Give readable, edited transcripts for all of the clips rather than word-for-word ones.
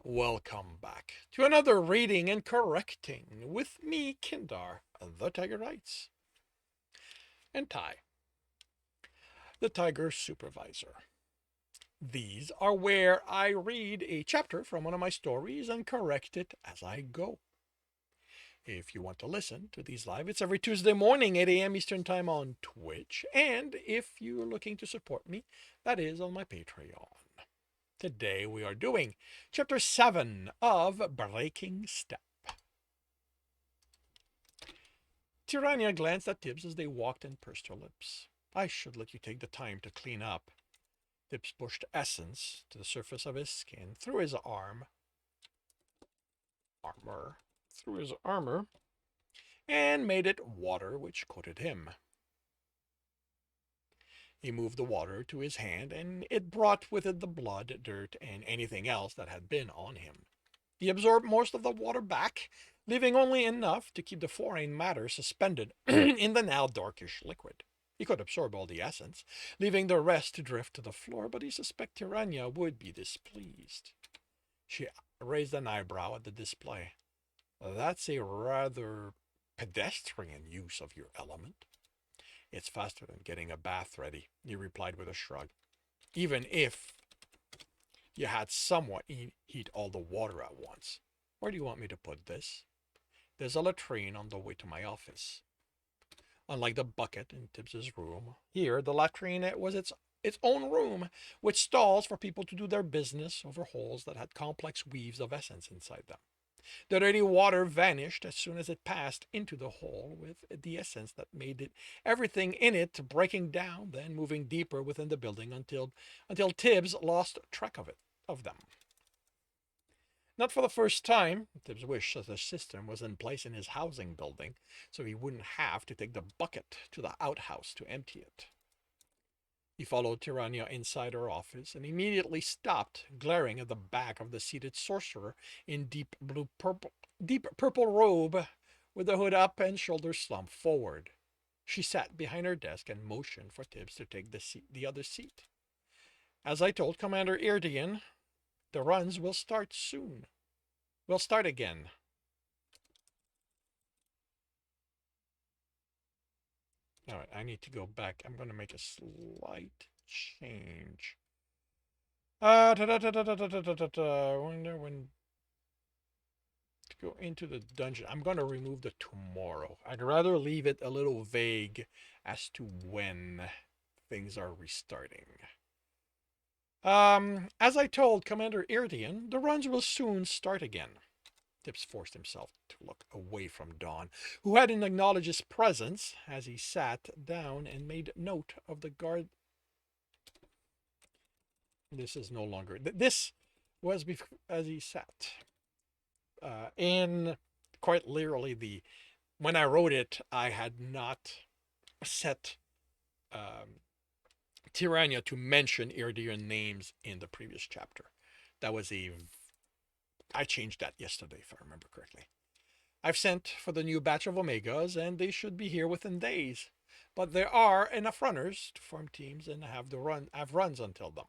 Welcome back to another reading and correcting with me, Kindar, the Tiger Writes, and Ty, the Tiger Supervisor. These are where I read a chapter from one of my stories and correct it as I go. If you want to listen to these live, it's every Tuesday morning, 8 a.m. Eastern Time on Twitch. And if you're looking to support me, that is on my Patreon. Today we are doing Chapter 7 of Breaking Step. Tirania glanced at Tibs as they walked and pursed her lips. I should let you take the time to clean up. Tibs pushed essence to the surface of his skin through his armor, and made it water which coated him. He moved the water to his hand, and it brought with it the blood, dirt, and anything else that had been on him. He absorbed most of the water back, leaving only enough to keep the foreign matter suspended in the now darkish liquid. He could absorb all the essence, leaving the rest to drift to the floor, but he suspected Tirania would be displeased. She raised an eyebrow at the display. That's a rather pedestrian use of your element. It's faster than getting a bath ready, he replied with a shrug. Even if you had someone heat all the water at once. Where do you want me to put this? There's a latrine on the way to my office. Unlike the bucket in Tibbs's room, here the latrine was its own room, with stalls for people to do their business over holes that had complex weaves of essence inside them. The dirty water vanished as soon as it passed into the hole, with the essence that made it everything in it breaking down, then moving deeper within the building until Tibbs lost track of them. Not for the first time, Tibbs wished that the system was in place in his housing building, so he wouldn't have to take the bucket to the outhouse to empty it. He followed Tirania inside her office and immediately stopped, glaring at the back of the seated sorcerer in deep purple robe, with the hood up and shoulders slumped forward. She sat behind her desk and motioned for Tibbs to take the other seat. As I told Commander Irdian, the runs will start soon. We'll start again. All right, I need to go back. I'm going to make a slight change. Wonder when to go into the dungeon. I'm going to remove the tomorrow. I'd rather leave it a little vague as to when things are restarting. As I told Commander Irdian, the runs will soon start again. Tibbs forced himself to look away from Dawn, who hadn't acknowledged his presence as he sat down and made note of the guard. This is no longer. This was as he sat. And quite literally, when I wrote it, I had not set Tirania to mention Irdian names in the previous chapter. I changed that yesterday, if I remember correctly. I've sent for the new batch of Omegas, and they should be here within days. But there are enough runners to form teams and have runs until then.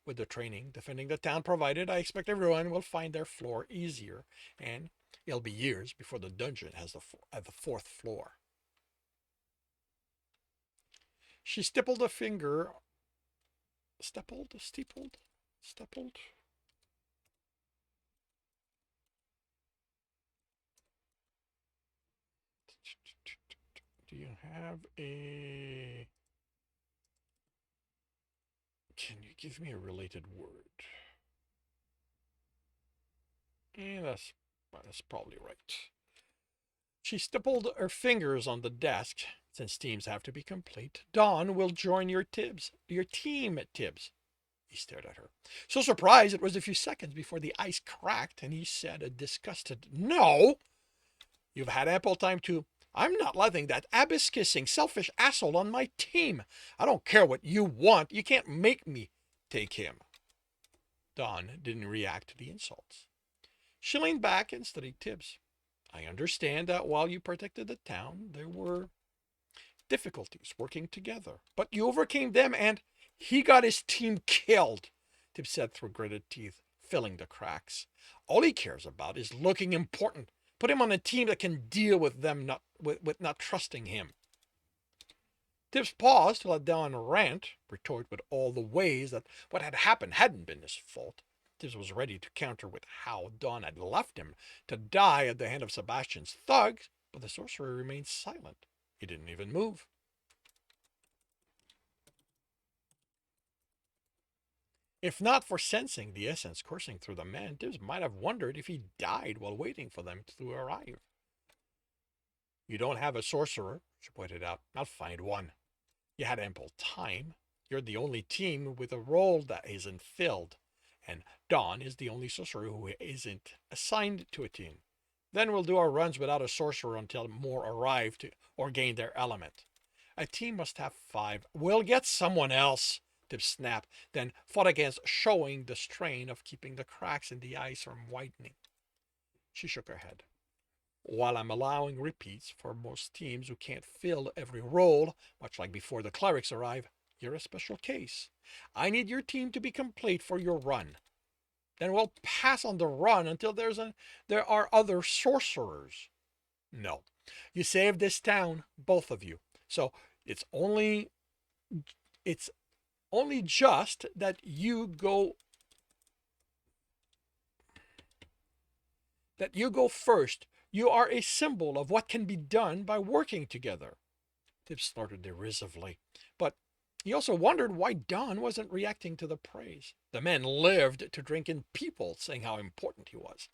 With the training defending the town provided, I expect everyone will find their floor easier, and it'll be years before the dungeon has the fourth floor. She stippled a finger. Steepled? Do you have a... Can you give me a related word? And that's probably right. She stippled her fingers on the desk. Since teams have to be complete, Dawn will join your team at Tibs. He stared at her, so surprised it was a few seconds before the ice cracked, and he said a disgusted, "No! You've had ample time to... I'm not letting that abyss-kissing, selfish asshole on my team. I don't care what you want. You can't make me take him." Dawn didn't react to the insults. She leaned back and studied Tibs. I understand that while you protected the town, there were difficulties working together. But you overcame them, and he got his team killed, Tibs said through gritted teeth. filling the cracks. All he cares about is looking important. Put him on a team that can deal with them with not trusting him. Tibs paused to let Don rant, retort with all the ways that what had happened hadn't been his fault. Tibs was ready to counter with how Don had left him to die at the hand of Sebastian's thugs, but the sorcerer remained silent. He didn't even move. If not for sensing the essence coursing through the man, Tibs might have wondered if he died while waiting for them to arrive. You don't have a sorcerer, she pointed out. I'll find one. You had ample time. You're the only team with a role that isn't filled, and Dawn is the only sorcerer who isn't assigned to a team. Then we'll do our runs without a sorcerer until more arrive to or gain their element. A team must have 5. We'll get someone else, Tib snapped, then fought against showing the strain of keeping the cracks in the ice from widening. She shook her head. While I'm allowing repeats for most teams who can't fill every role, much like before the clerics arrive, you're a special case. I need your team to be complete for your run. Then we'll pass on the run until there are other sorcerers. No. You saved this town, both of you. So it's only just that you go first. You are a symbol of what can be done by working together. Tibs snorted derisively, but he also wondered why Don wasn't reacting to the praise. The man lived to drink in people saying how important he was.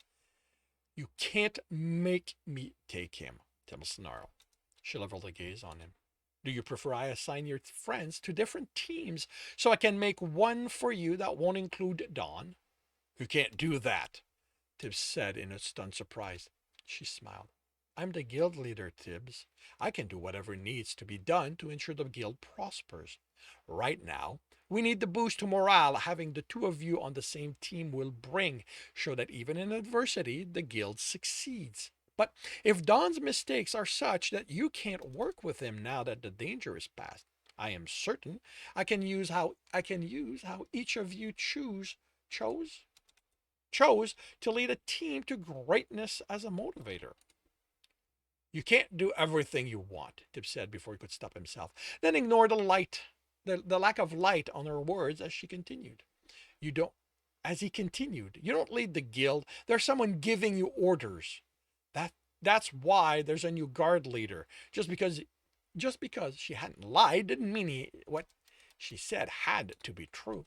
You can't make me take him, Tibs snarled. She leveled a gaze on him. Do you prefer I assign your friends to different teams so I can make one for you that won't include Don? You can't do that, Tibs said in a stunned surprise. She smiled. I'm the guild leader, Tibs. I can do whatever needs to be done to ensure the guild prospers. Right now, we need the boost to morale having the two of you on the same team will bring, so that even in adversity, the guild succeeds. But if Don's mistakes are such that you can't work with him now that the danger is past, I am certain I can use how each of you chose to lead a team to greatness as a motivator. You can't do everything you want, Tib said before he could stop himself, then ignored the lack of light on her words as she continued. You don't lead the guild. There's someone giving you orders. That's why there's a new guard leader. Just because she hadn't lied didn't mean what she said had to be true.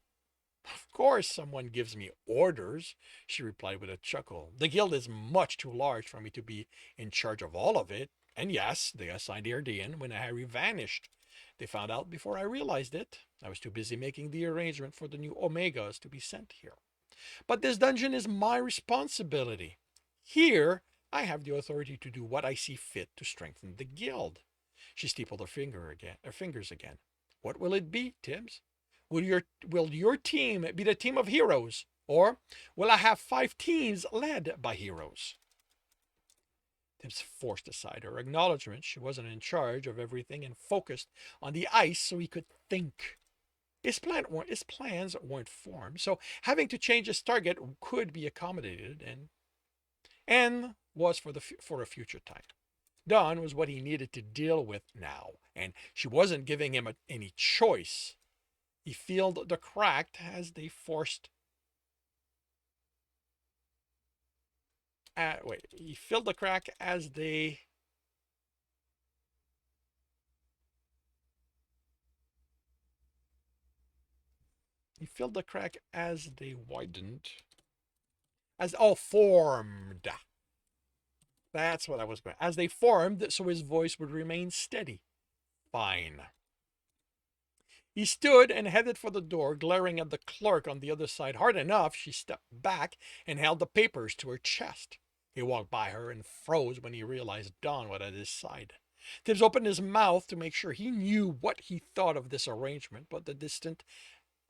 Of course someone gives me orders, she replied with a chuckle. The guild is much too large for me to be in charge of all of it. And yes, they assigned Erdian when Harry vanished. They found out before I realized it. I was too busy making the arrangement for the new Omegas to be sent here. But this dungeon is my responsibility. Here, I have the authority to do what I see fit to strengthen the guild. She steepled her fingers again. What will it be, Tibs? Will your team be the team of heroes? Or will I have 5 teams led by heroes? Tibs forced aside her acknowledgement she wasn't in charge of everything and focused on the ice so he could think. His plans weren't formed, so having to change his target could be accommodated and was for a future time. Dawn was what he needed to deal with now, and she wasn't giving him any choice. He filled the crack as they forced. He filled the crack as they. He filled the crack as they widened. Formed. That's what I was going. As they formed, so his voice would remain steady. Fine. He stood and headed for the door, glaring at the clerk on the other side. Hard enough, she stepped back and held the papers to her chest. He walked by her and froze when he realized Don was at his side. Tibs opened his mouth to make sure he knew what he thought of this arrangement, but the distant,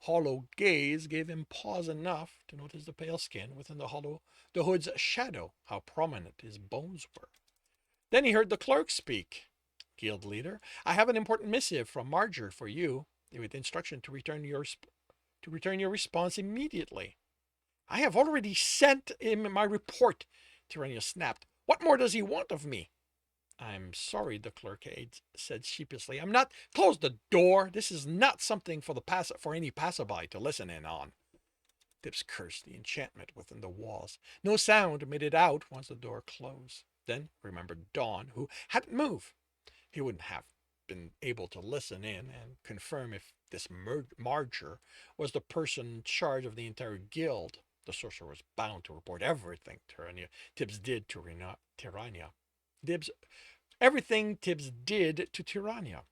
hollow gaze gave him pause enough to notice the pale skin within the hood's shadow, how prominent his bones were. Then he heard the clerk speak. Guild leader, I have an important missive from Marjorie for you, with instruction to return your response immediately. I have already sent him my report, Tirania snapped. What more does he want of me? I'm sorry, the clerk said sheepishly. I'm not. Close the door. This is not something for any passerby to listen in on. Tibs cursed the enchantment within the walls. No sound made it out once the door closed. Then remembered Dawn, who hadn't moved. He wouldn't have been able to listen in and confirm if this Marger was the person in charge of the entire guild. The sorcerer was bound to report everything Tibbs did to Tirania. Everything Tibbs did to Tirania.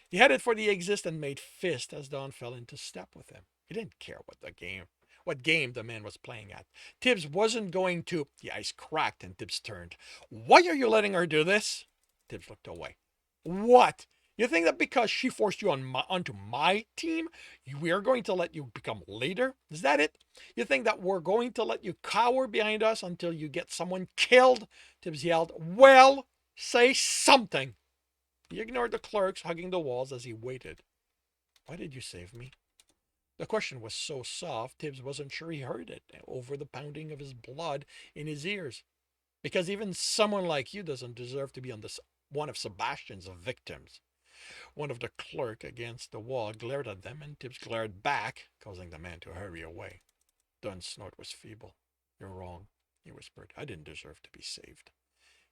He headed for the exit and made fist as Dawn fell into step with him. He didn't care what game the man was playing at. Tibbs wasn't going to. The ice cracked and Tibbs turned. Why are you letting her do this? Tibbs looked away. What? You think that because she forced you onto my team, we are going to let you become leader? Is that it? You think that we're going to let you cower behind us until you get someone killed? Tibbs yelled. Well, say something. He ignored the clerks hugging the walls as he waited. Why did you save me? The question was so soft, Tibbs wasn't sure he heard it over the pounding of his blood in his ears. Because even someone like you doesn't deserve to be on one of Sebastian's victims. One of the clerk against the wall glared at them, and Tibbs glared back, causing the man to hurry away. Dunn's snort was feeble. You're wrong, he whispered. I didn't deserve to be saved.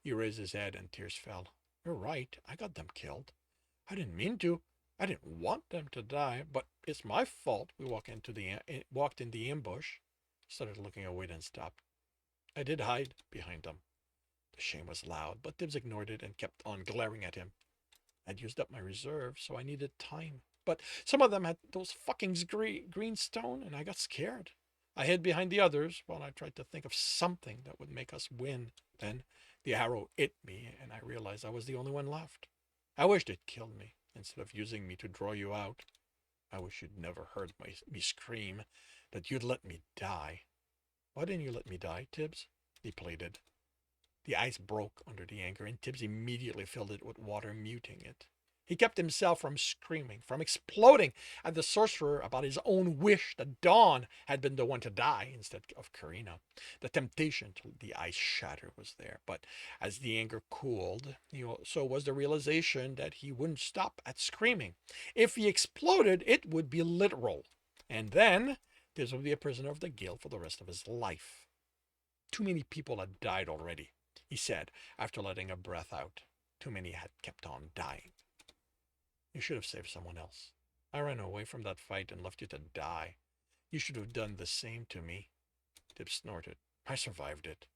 He raised his head and tears fell. You're right. I got them killed. I didn't mean to. I didn't want them to die, but it's my fault. We walked in the ambush. Started looking away, then stopped. I did hide behind them. The shame was loud, but Tibbs ignored it and kept on glaring at him. I'd used up my reserve, so I needed time. But some of them had those fucking green stone, and I got scared. I hid behind the others while I tried to think of something that would make us win. Then the arrow hit me, and I realized I was the only one left. I wished it killed me instead of using me to draw you out. I wish you'd never heard me scream, that you'd let me die. Why didn't you let me die, Tibbs? He pleaded. The ice broke under the anger, and Tibbs immediately filled it with water, muting it. He kept himself from screaming, from exploding at the sorcerer about his own wish that Dawn had been the one to die instead of Karina. The temptation to the ice shatter was there, but as the anger cooled, so was the realization that he wouldn't stop at screaming. If he exploded, it would be literal. And then Tibbs would be a prisoner of the guild for the rest of his life. Too many people had died already, he said, after letting a breath out. Too many had kept on dying. You should have saved someone else. I ran away from that fight and left you to die. You should have done the same to me. Tib snorted. I survived it.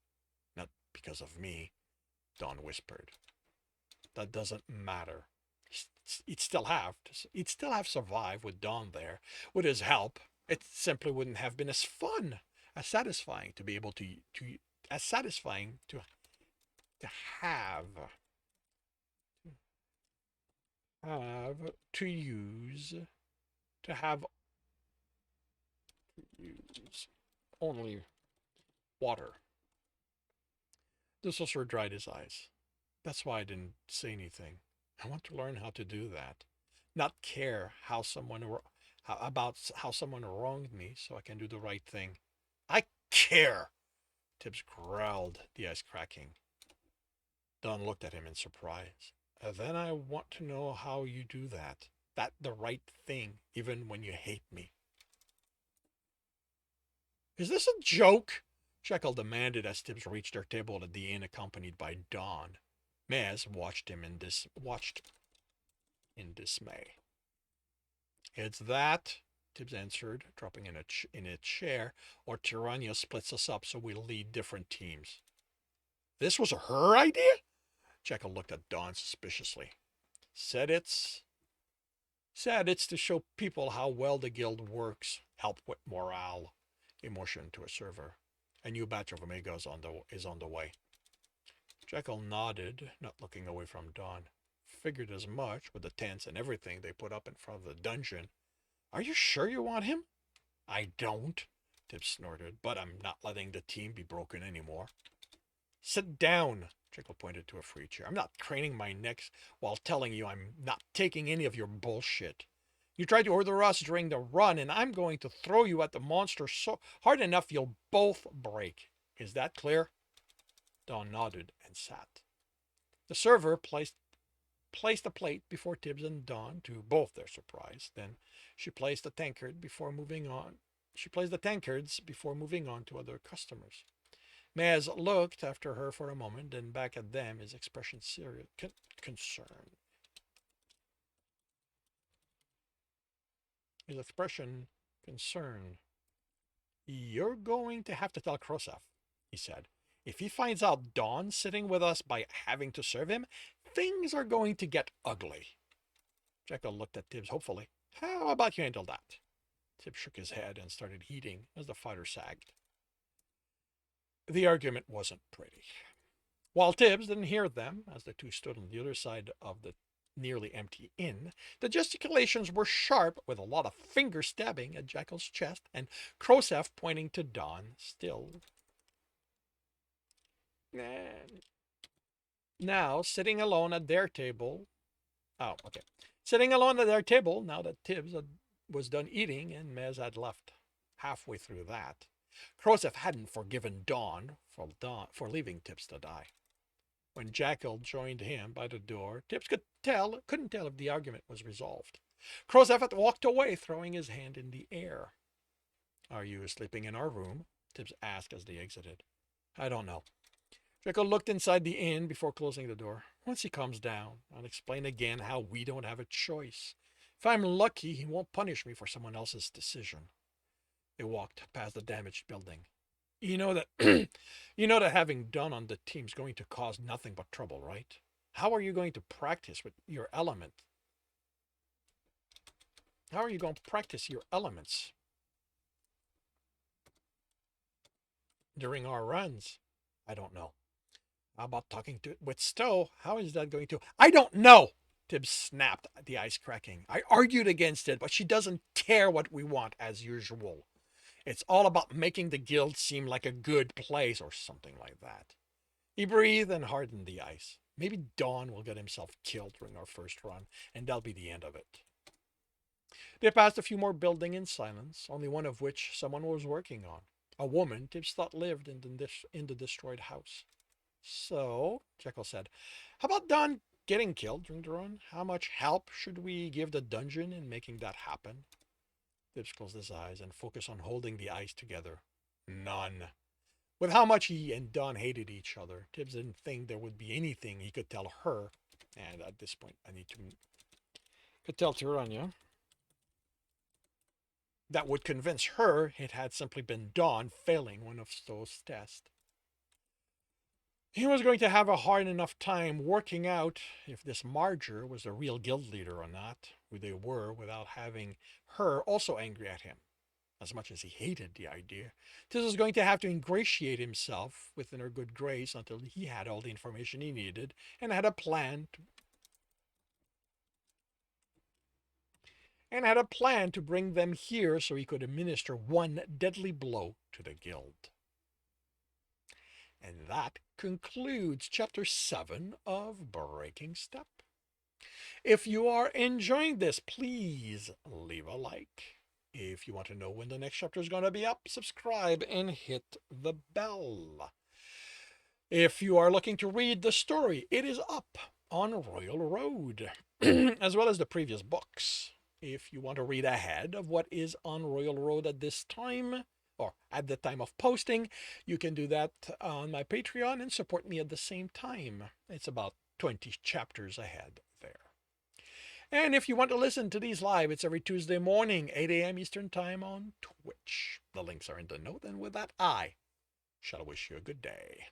Not because of me, Dawn whispered. That doesn't matter. He'd still have survived with Dawn there. With his help, it simply wouldn't have been as fun, as satisfying to be able to as satisfying to have to use only water. The sorcerer dried his eyes. That's why I didn't say anything. I want to learn how to do that. Not care how someone wronged me so I can do the right thing. I care, Tibbs growled, the ice cracking. Don looked at him in surprise. Then I want to know how you do that. That the right thing, even when you hate me. Is this a joke? Jekyll demanded as Tibbs reached their table at the inn accompanied by Dawn. Maz watched in dismay. It's that, Tibbs answered, dropping in a chair, or Tirania splits us up so we lead different teams. This was her idea? Jekyll looked at Dawn suspiciously. Said it's to show people how well the guild works, help with morale. He motioned to a server. A new batch of Omega is on the way. Jekyll nodded, not looking away from Dawn. Figured as much with the tents and everything they put up in front of the dungeon. Are you sure you want him? I don't, Tibbs snorted, but I'm not letting the team be broken anymore. Sit down, Jekyll pointed to a free chair. I'm not craning my neck while telling you I'm not taking any of your bullshit. You tried to order us during the run, and I'm going to throw you at the monster so hard enough you'll both break. Is that clear? Don nodded and sat. The server placed a plate before Tibs and Don, to both their surprise. Then she placed the tankard before moving on. She placed the tankards before moving on to other customers. Maz looked after her for a moment, then back at them, his expression serious concern. His expression concern. You're going to have to tell Krosef, he said. If he finds out Dawn's sitting with us by having to serve him, things are going to get ugly. Jekyll looked at Tibbs hopefully. How about you handle that? Tibbs shook his head and started heating as the fighter sagged. The argument wasn't pretty. While Tibbs didn't hear them, as the two stood on the other side of the nearly empty inn, the gesticulations were sharp, with a lot of finger stabbing at Jekyll's chest and Krosef pointing to Don still. Now, sitting alone at their table. Oh, okay. Sitting alone at their table, now that Tibbs was done eating and Mez had left halfway through that, Krosef hadn't forgiven Don for leaving Tibbs to die. When Jekyll joined him by the door, Tibbs couldn't tell if the argument was resolved. Krosef had walked away, throwing his hand in the air. Are you sleeping in our room? Tibbs asked as they exited. I don't know. Jekyll looked inside the inn before closing the door. Once he calms down, I'll explain again how we don't have a choice. If I'm lucky, he won't punish me for someone else's decision. They walked past the damaged building. You know that you know that having Dunn on the team's going to cause nothing but trouble, right? How are you going to practice with your element? How are you going to practice your elements during our runs? I don't know. How about talking with Stowe? How is that going to? I don't know! Tibbs snapped, the ice cracking. I argued against it, but she doesn't care what we want, as usual. It's all about making the guild seem like a good place or something like that. He breathed and hardened the ice. Maybe Don will get himself killed during our first run, and that'll be the end of it. They passed a few more buildings in silence, only one of which someone was working on. A woman Tibbs thought lived in the destroyed house. So, Jekyll said, how about Don getting killed during the run? How much help should we give the dungeon in making that happen? Tibbs closed his eyes and focused on holding the ice together. None. With how much he and Don hated each other, Tibbs didn't think there would be anything he could tell her. And at this point, I need to could tell Tiranya that would convince her it had simply been Don failing one of Stowe's tests. He was going to have a hard enough time working out if this Marger was the real guild leader or not, who they were, without having her also angry at him. As much as he hated the idea, Tibbs was going to have to ingratiate himself within her good grace until he had all the information he needed and had a plan to bring them here so he could administer one deadly blow to the guild. And that concludes Chapter 7 of Breaking Step. If you are enjoying this, please leave a like. If you want to know when the next chapter is going to be up, subscribe and hit the bell. If you are looking to read the story, it is up on Royal Road, as well as the previous books. If you want to read ahead of what is on Royal Road at this time, or at the time of posting, you can do that on my Patreon and support me at the same time. It's about 20 chapters ahead there. And if you want to listen to these live, it's every Tuesday morning, 8 a.m. Eastern Time on Twitch. The links are in the note, and with that, I shall wish you a good day.